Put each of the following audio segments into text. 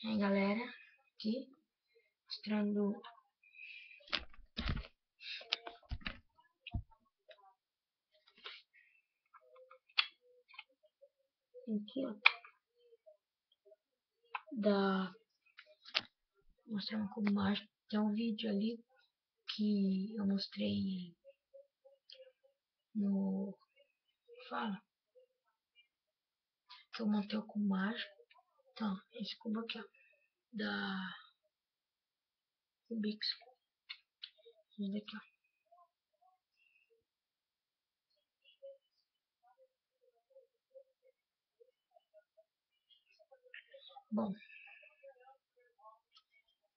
Aí galera, aqui mostrando aqui, ó, mostrar uma cubo mágico. Tem um vídeo ali que eu mostrei no que eu montei o cubo mágico. Então, esse cubo aqui, ó, da Rubix. Esse daqui, ó. Bom,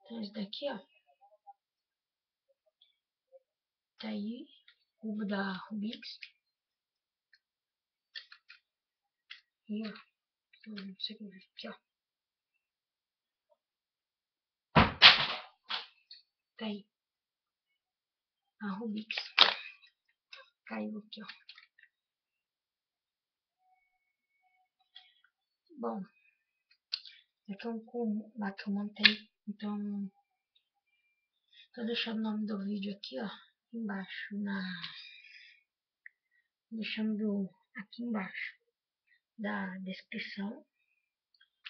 então esse daqui, ó, tá aí, cubo da Rubix. E, ó, não sei como é aqui, ó. Tá aí, a Rubix. Caiu aqui, ó. Bom, aqui é um cubo lá que eu montei. Então, tô deixando o nome do vídeo aqui, ó, embaixo, deixando aqui embaixo da descrição.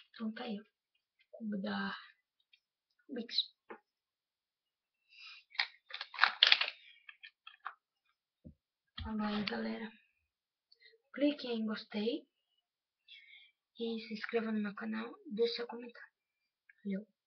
Então tá aí, ó, cubo da Rubix. Então aí, galera, clique em gostei e se inscreva no meu canal, deixe seu comentário. Valeu!